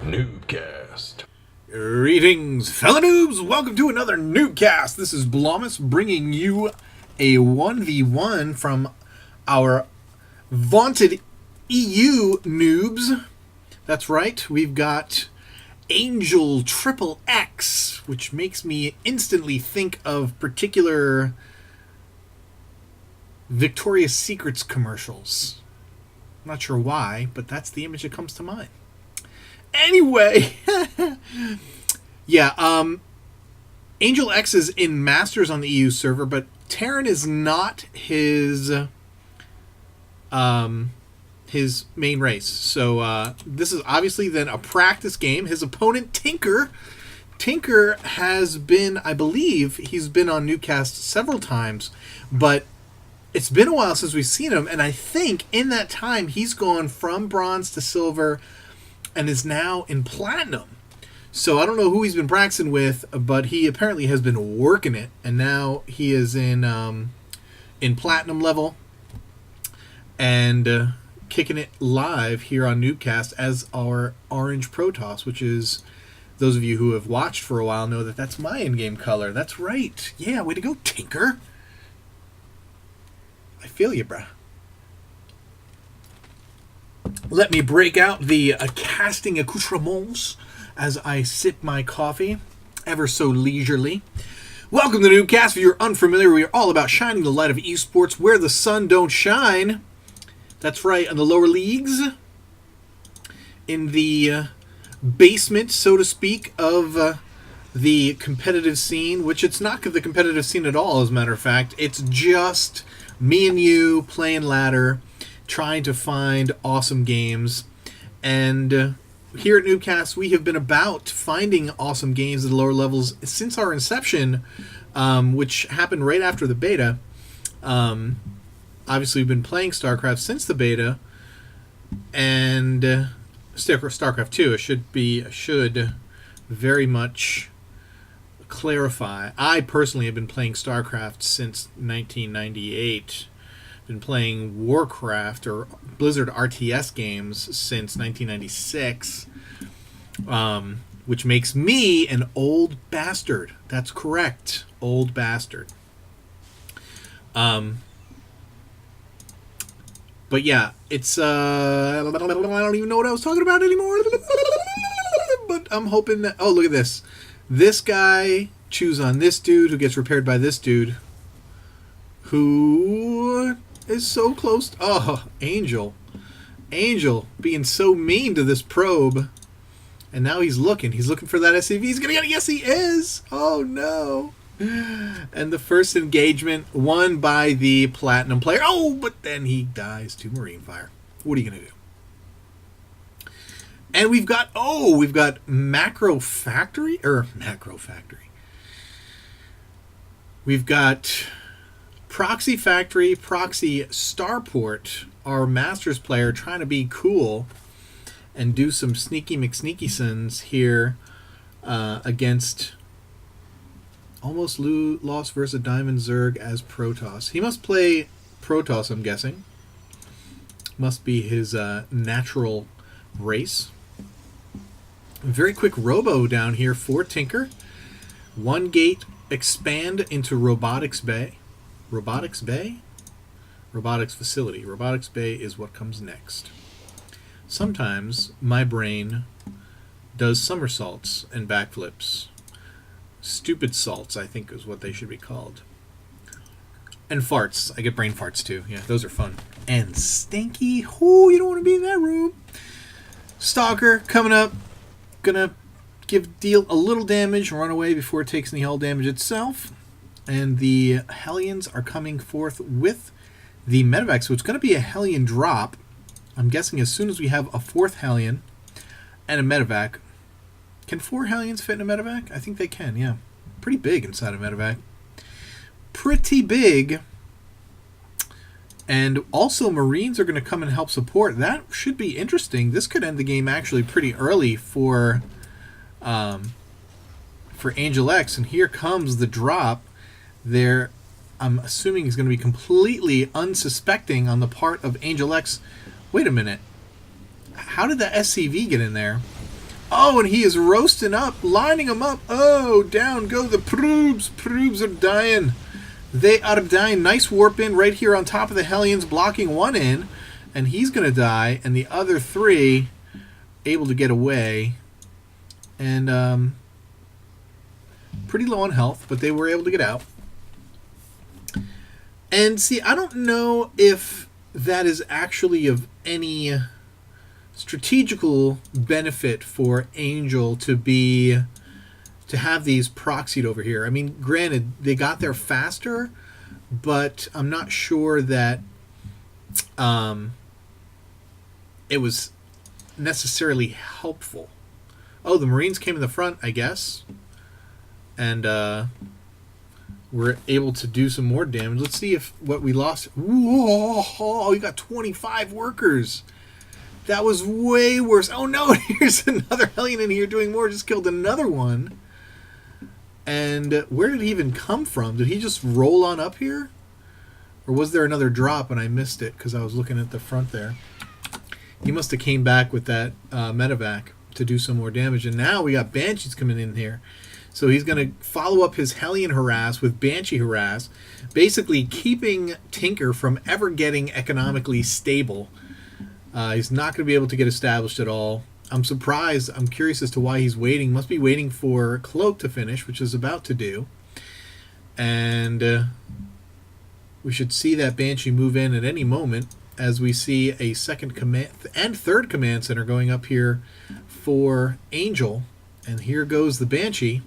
NuubCast. Greetings, fellow noobs! Welcome to another NuubCast. This is Blomus bringing you a 1v1 from our vaunted EU noobs. That's right, we've got Angel Triple X, which makes me instantly think of particular Victoria's Secrets commercials. I'm not sure why, but that's the image that comes to mind. Anyway, yeah, Angel X is in Masters on the EU server, but Terran is not his main race. So this is obviously then a practice game. His opponent, Tinker has been, I believe, he's been on NuubCast several times, but it's been a while since we've seen him, and I think in that time he's gone from bronze to silver and is now in platinum. So I don't know who he's been practicing with, but he apparently has been working it, and now he is in platinum level and kicking it live here on NuubCast as our orange Protoss, which is, those of you who have watched for a while know that that's my in-game color. That's right. Yeah, way to go, Tinker. I feel you, bruh. Let me break out the casting accoutrements as I sip my coffee, ever so leisurely. Welcome to NuubCast. If you're unfamiliar, we are all about shining the light of esports where the sun don't shine. That's right, in the lower leagues, in the basement, so to speak, of the competitive scene, which it's not the competitive scene at all, as a matter of fact. It's just me and you playing ladder, trying to find awesome games. And here at NuubCast, we have been about finding awesome games at the lower levels since our inception, which happened right after the beta. Obviously, we've been playing StarCraft since the beta, and StarCraft 2. I should very much clarify. I personally have been playing StarCraft since 1998. Been playing Warcraft or Blizzard RTS games since 1996, which makes me an old bastard. That's correct, old bastard. But yeah, it's I don't even know what I was talking about anymore. But I'm hoping that, oh, look at this. This guy chews on this dude who gets repaired by this dude who is so close. Oh, Angel being so mean to this probe. And now he's looking for that SCV. He's gonna get it. Yes, he is. Oh no. And the first engagement won by the platinum player. Oh, but then he dies to marine fire. What are you gonna do? And we've got Macro Factory. We've got Proxy Factory, Proxy Starport, our Masters player trying to be cool and do some sneaky McSneakysons here against almost lost versus Diamond Zerg as Protoss. He must play Protoss, I'm guessing. Must be his natural race. Very quick robo down here for Tinker. One gate expand into Robotics Bay. Robotics Bay? Robotics Facility. Robotics Bay is what comes next. Sometimes my brain does somersaults and backflips. Stupid salts, I think, is what they should be called. And farts. I get brain farts too. Yeah, those are fun. And stinky. Ooh, you don't want to be in that room. Stalker coming up. Gonna deal a little damage, run away before it takes any hull damage itself. And the Hellions are coming forth with the medevac. So it's going to be a Hellion drop. I'm guessing as soon as we have a fourth Hellion and a medevac. Can 4 Hellions fit in a medevac? I think they can, yeah. Pretty big inside a medevac. Pretty big. And also Marines are going to come and help support. That should be interesting. This could end the game actually pretty early for Angel X. And here comes the drop. There, I'm assuming is going to be completely unsuspecting on the part of Angel X. Wait a minute. How did the SCV get in there? Oh, and he is roasting up, lining them up. Oh, down go the Proobs. Proobs are dying. They are dying. Nice warp in right here on top of the Hellions, blocking one in. And he's going to die. And the other three able to get away. And pretty low on health, but they were able to get out. And see, I don't know if that is actually of any strategical benefit for Angel to have these proxied over here. I mean, granted, they got there faster, but I'm not sure that it was necessarily helpful. Oh, the Marines came in the front, I guess, and we're able to do some more damage. Let's see if what we lost. Whoa, we got 25 workers. That was way worse. Oh no, here's another Hellion in here doing more. Just killed another one. And where did he even come from? Did he just roll on up here? Or was there another drop and I missed it because I was looking at the front there? He must have came back with that medevac to do some more damage. And now we got Banshees coming in here. So he's going to follow up his Hellion harass with Banshee harass, basically keeping Tinker from ever getting economically stable. He's not going to be able to get established at all. I'm surprised. I'm curious as to why he's waiting. Must be waiting for Cloak to finish, which is about to do. And we should see that Banshee move in at any moment as we see a second command and third command center going up here for Angel. And here goes the Banshee.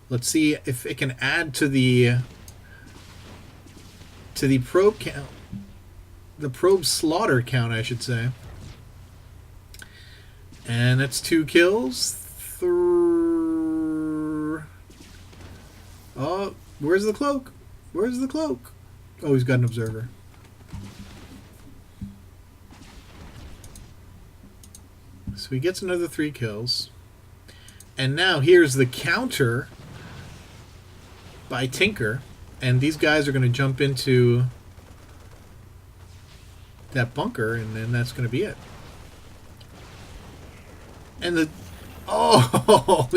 Let's see if it can add to the probe count. The probe slaughter count, I should say. And that's 2 kills. Oh, where's the Cloak? Where's the Cloak? Oh, he's got an observer. So he gets another 3 kills. And now here's the counter by Tinker. And these guys are going to jump into that bunker, and then that's going to be it. And the... Oh!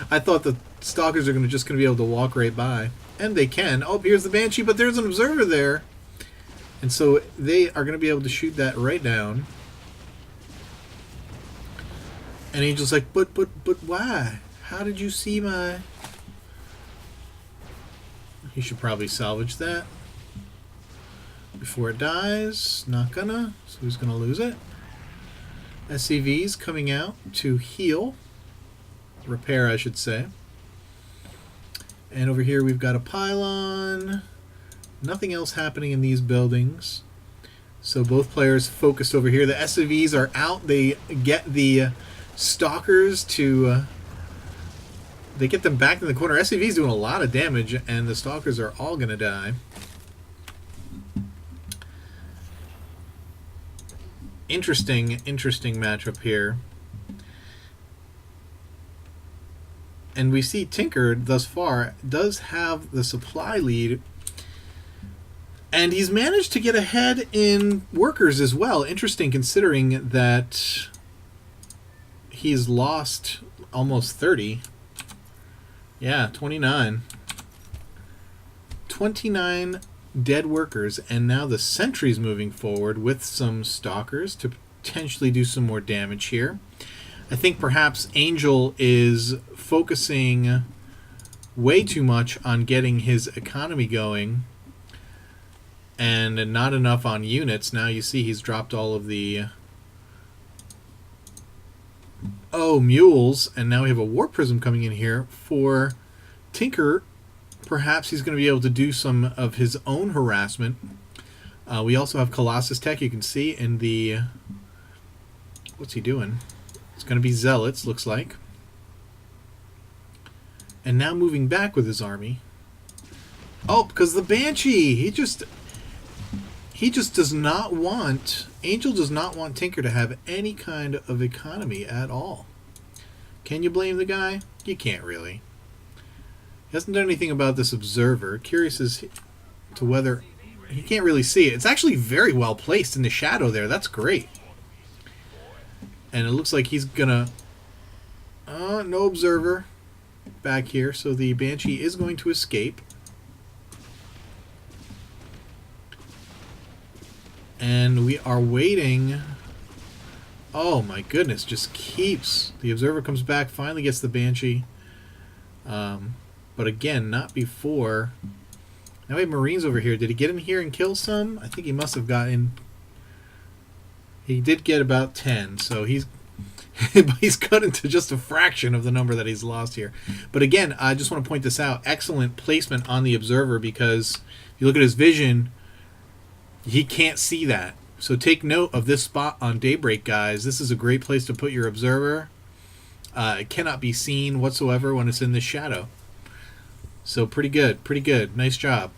I thought the Stalkers are just going to be able to walk right by. And they can. Oh, here's the Banshee, but there's an observer there. And so they are going to be able to shoot that right down. And Angel's like, but why? How did you see my... He should probably salvage that before it dies. Not gonna, so he's gonna lose it. SCV's coming out to heal. Repair, I should say. And over here we've got a pylon. Nothing else happening in these buildings. So both players focused over here. The SCVs are out. They get the Stalkers to... they get them back in the corner. SCV's doing a lot of damage, and the Stalkers are all going to die. Interesting matchup here. And we see Tinker, thus far, does have the supply lead. And he's managed to get ahead in workers as well. Interesting, considering that he's lost almost 30. Yeah, 29. 29 dead workers, and now the sentry's moving forward with some Stalkers to potentially do some more damage here. I think perhaps Angel is focusing way too much on getting his economy going and not enough on units. Now you see he's dropped all of the mules, and now we have a War Prism coming in here for Tinker. Perhaps he's going to be able to do some of his own harassment. We also have Colossus Tech, you can see in the... what's he doing? It's going to be Zealots, looks like. And now moving back with his army. Oh, because the Banshee! He just does not want... Angel does not want Tinker to have any kind of economy at all. Can you blame the guy? You can't really. He hasn't done anything about this observer. Curious as to whether... he can't really see it. It's actually very well placed in the shadow there. That's great. And it looks like he's gonna No observer back here, so the Banshee is going to escape. And we are waiting. Oh my goodness, just keeps. The observer comes back, finally gets the Banshee. But again, not before. Now we have Marines over here. Did he get in here and kill some? I think he must have gotten. He did get about 10, so he's cut into just a fraction of the number that he's lost here. But again, I just want to point this out. Excellent placement on the observer, because if you look at his vision, he can't see that. So take note of this spot on Daybreak, guys. This is a great place to put your observer. It cannot be seen whatsoever when it's in the shadow. So pretty good, pretty good. Nice job.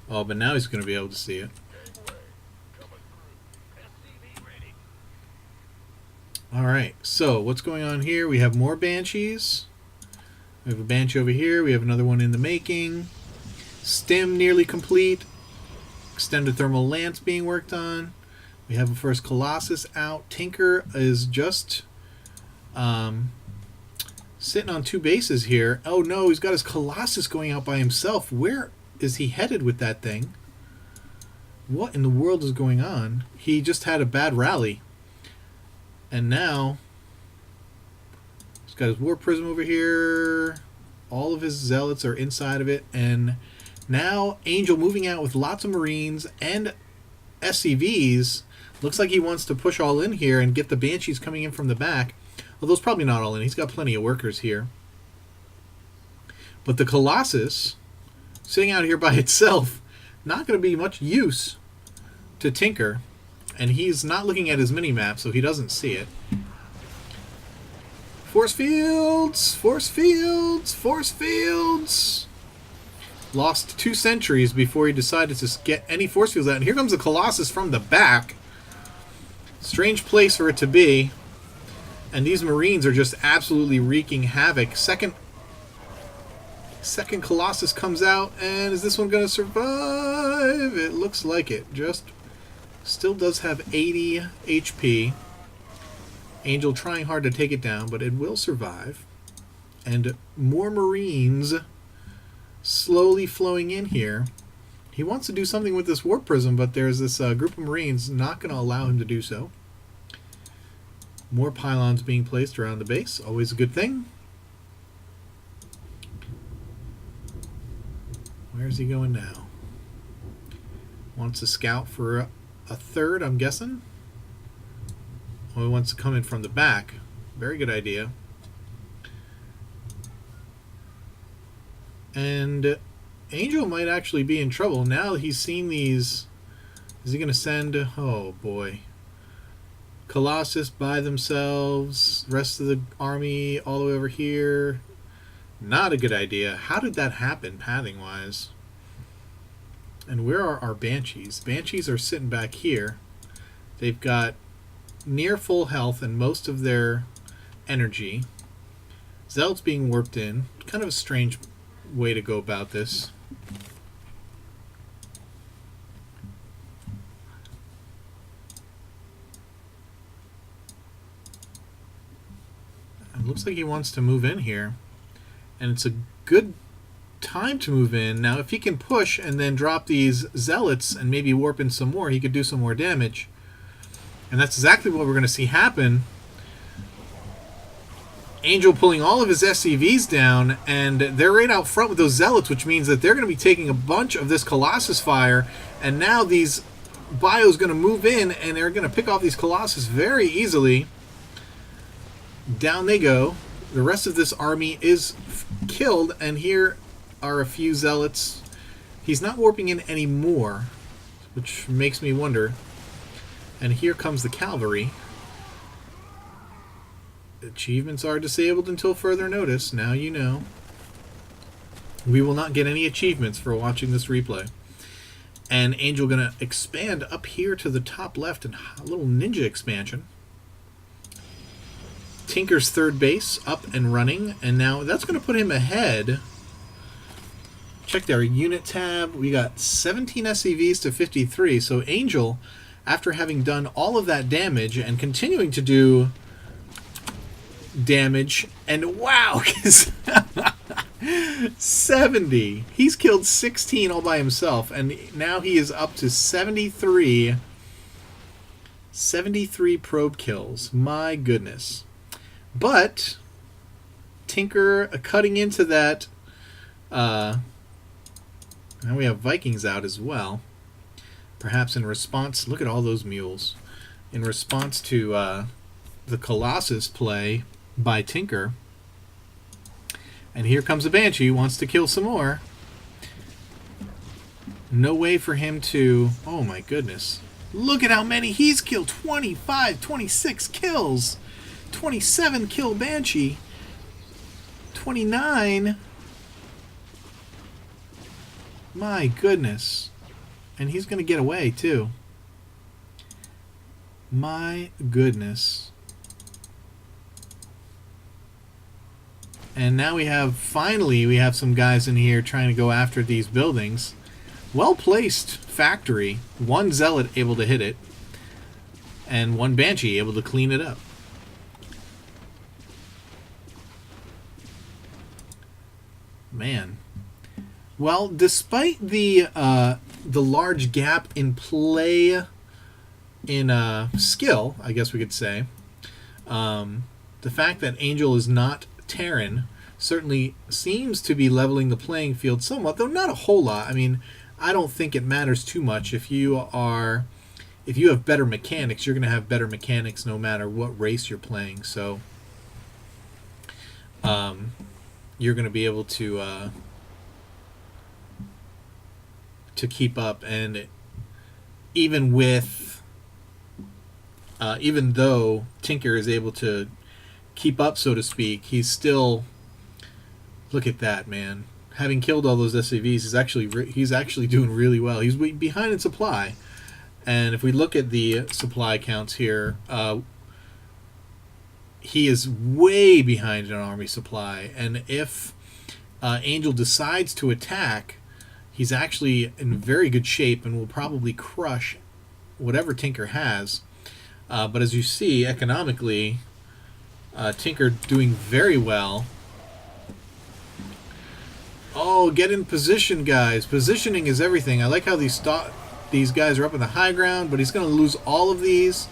Oh, but now he's going to be able to see it. Alright, so what's going on here? We have more Banshees. We have a Banshee over here. We have another one in the making. Stim nearly complete. Extended Thermal Lance being worked on. We have a first Colossus out. Tinker is just sitting on 2 bases here. Oh no, he's got his Colossus going out by himself. Where is he headed with that thing? What in the world is going on? He just had a bad rally. And now he's got his War Prism over here. All of his Zealots are inside of it. And now Angel moving out with lots of Marines and SCVs. Looks like he wants to push all in here and get the Banshees coming in from the back. Although it's probably not all in. He's got plenty of workers here. But the Colossus, sitting out here by itself, not going to be much use to Tinker. And he's not looking at his mini-map, so he doesn't see it. Force fields! Force fields! Force fields! Lost 2 sentries before he decided to get any force fields out. And here comes the Colossus from the back. Strange place for it to be. And these Marines are just absolutely wreaking havoc. Second Colossus comes out, and is this one going to survive? It looks like it. Just still does have 80 HP. Angel trying hard to take it down, but it will survive. And more Marines slowly flowing in here. He wants to do something with this Warp Prism, but there's this group of Marines not going to allow him to do so. More pylons being placed around the base. Always a good thing. Where's he going now? Wants to scout for a third, I'm guessing. Oh, he wants to come in from the back. Very good idea. And Angel might actually be in trouble. Now he's seen these. Is he going to send? Oh, boy. Colossus by themselves. Rest of the army all the way over here. Not a good idea. How did that happen, pathing-wise? And where are our Banshees? Banshees are sitting back here. They've got near full health and most of their energy. Zealot's being warped in. Kind of a strange way to go about this. It looks like he wants to move in here. And it's a good time to move in. Now, if he can push and then drop these Zealots and maybe warp in some more, he could do some more damage. And that's exactly what we're going to see happen. Angel pulling all of his SCVs down, and they're right out front with those Zealots, which means that they're going to be taking a bunch of this Colossus fire. And now these Bio's going to move in, and they're going to pick off these Colossus very easily. Down they go. The rest of this army is killed, and here are a few Zealots. He's not warping in anymore, which makes me wonder. And here comes the cavalry. Achievements are disabled until further notice. Now you know. We will not get any achievements for watching this replay. And Angel going to expand up here to the top left, and a little ninja expansion. Tinker's third base up and running, and now that's going to put him ahead. Check our unit tab. We got 17 SCVs to 53, so Angel, after having done all of that damage and continuing to do damage, and wow, 70. He's killed 16 all by himself, and now he is up to 73 probe kills. My goodness. But Tinker cutting into that. Now we have Vikings out as well. Perhaps in response, look at all those mules. In response to the Colossus play by Tinker. And here comes a Banshee, who wants to kill some more. No way for him to... Oh my goodness. Look at how many he's killed. 25, 26 kills. 27 kill Banshee. 29. My goodness. And he's going to get away too. My goodness. And now we have, finally, we have some guys in here trying to go after these buildings. Well-placed factory. One Zealot able to hit it. And one Banshee able to clean it up. Man. Well, despite the large gap in play, in skill, I guess we could say, the fact that Angel is not Terran certainly seems to be leveling the playing field somewhat, though not a whole lot. I mean, I don't think it matters too much. If you have better mechanics, you're going to have better mechanics no matter what race you're playing. So you're going to be able to keep up, and even though Tinker is able to keep up, so to speak, he's still, look at that, man. Having killed all those SCVs, he's actually doing really well. He's behind in supply, and if we look at the supply counts here, he is way behind in army supply, and if Angel decides to attack, he's actually in very good shape and will probably crush whatever Tinker has. But as you see, economically, Tinker doing very well. Oh, get in position, guys. Positioning is everything. I like how these guys are up in the high ground, but he's going to lose all of these.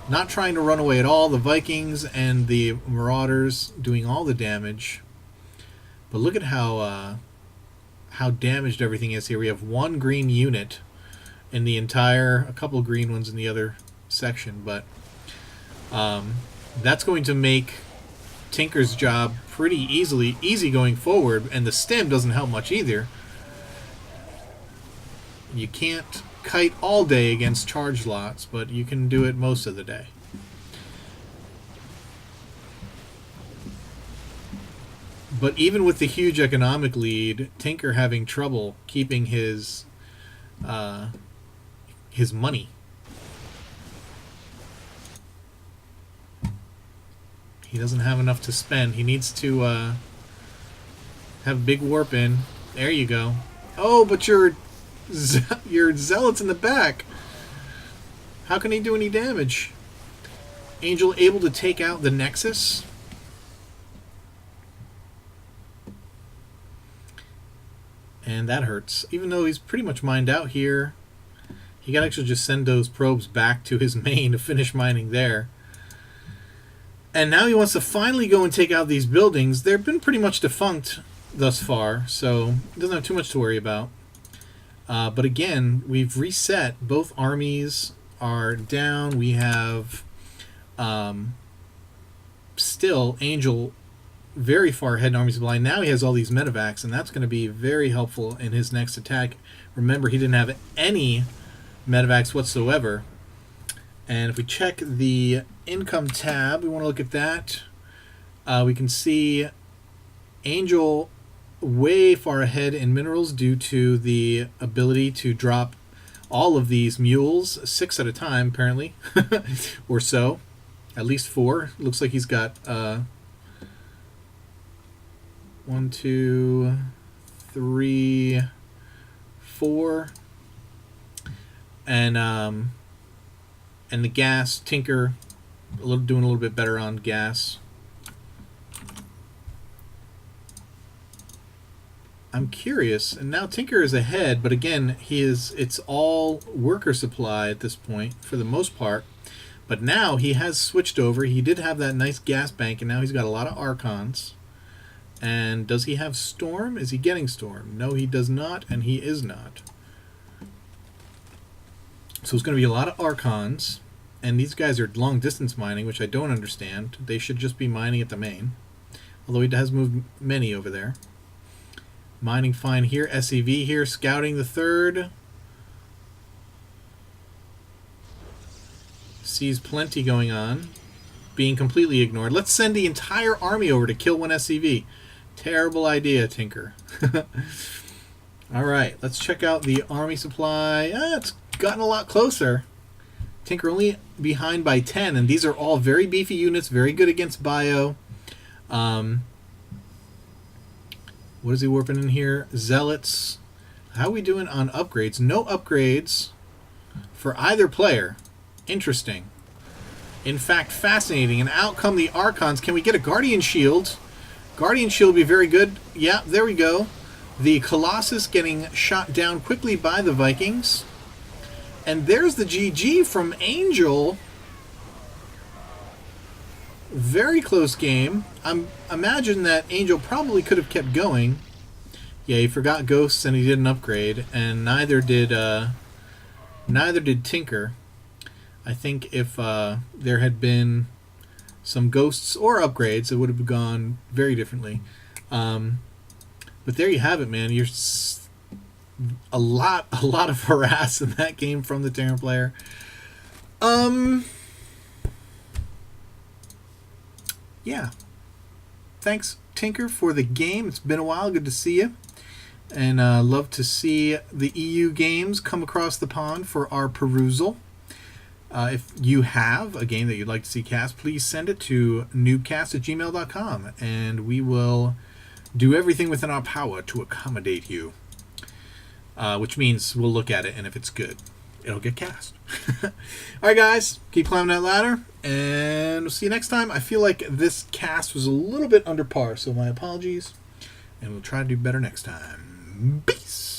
Not trying to run away at all. The Vikings and the Marauders doing all the damage. But look at how damaged everything is here. We have one green unit in the entire, a couple green ones in the other section, but that's going to make Tinker's job pretty easy going forward, and the stem doesn't help much either. You can't kite all day against charge lots, but you can do it most of the day. But even with the huge economic lead, Tinker having trouble keeping his money. He doesn't have enough to spend. He needs to have big warp in. There you go. Oh, but your Zealot's in the back. How can he do any damage? Angel able to take out the Nexus. And that hurts. Even though he's pretty much mined out here, he can actually just send those probes back to his main to finish mining there. And now he wants to finally go and take out these buildings. They've been pretty much defunct thus far, so he doesn't have too much to worry about. But again, we've reset. Both armies are down. We have still Angel very far ahead in army supply. Now he has all these medevacs, and that's going to be very helpful in his next attack. Remember, he didn't have any medevacs whatsoever. And if we check the income tab, we want to look at that. We can see Angel way far ahead in minerals due to the ability to drop all of these mules, 6 at a time apparently, or so. At least 4. Looks like he's got 1, 2, 3, 4, and the gas, Tinker doing a little bit better on gas. I'm curious, and now Tinker is ahead, but again, it's all worker supply at this point for the most part. But now he has switched over. He did have that nice gas bank, and now he's got a lot of Archons. And does he have Storm? Is he getting Storm? No, he does not, and he is not. So it's going to be a lot of Archons, and these guys are long-distance mining, which I don't understand. They should just be mining at the main. Although he has moved many over there. Mining fine here, SEV here, scouting the third. Sees plenty going on, being completely ignored. Let's send the entire army over to kill one SCV. Terrible idea, Tinker. Alright, let's check out the army supply. It's gotten a lot closer. Tinker only behind by 10, and these are all very beefy units, very good against bio. What is he warping in here? Zealots. How are we doing on upgrades? No upgrades for either player. Interesting. In fact, fascinating. And out come the Archons. Can we get a Guardian Shield? Guardian Shield would be very good. Yeah, there we go. The Colossus getting shot down quickly by the Vikings. And there's the GG from Angel. Very close game. Imagine that Angel probably could have kept going. Yeah, he forgot Ghosts and he didn't upgrade. And neither did Tinker. I think if there had been some Ghosts or upgrades, it would have gone very differently. But there you have it, man. You're a lot of harass in that game from the Terran player. Yeah. Thanks, Tinker, for the game. It's been a while. Good to see you. And love to see the EU games come across the pond for our perusal. If you have a game that you'd like to see cast, please send it to NuubCast@gmail.com, and we will do everything within our power to accommodate you. Which means we'll look at it, and if it's good, it'll get cast. Alright, guys, keep climbing that ladder, and we'll see you next time. I feel like this cast was a little bit under par, so my apologies, and we'll try to do better next time. Peace!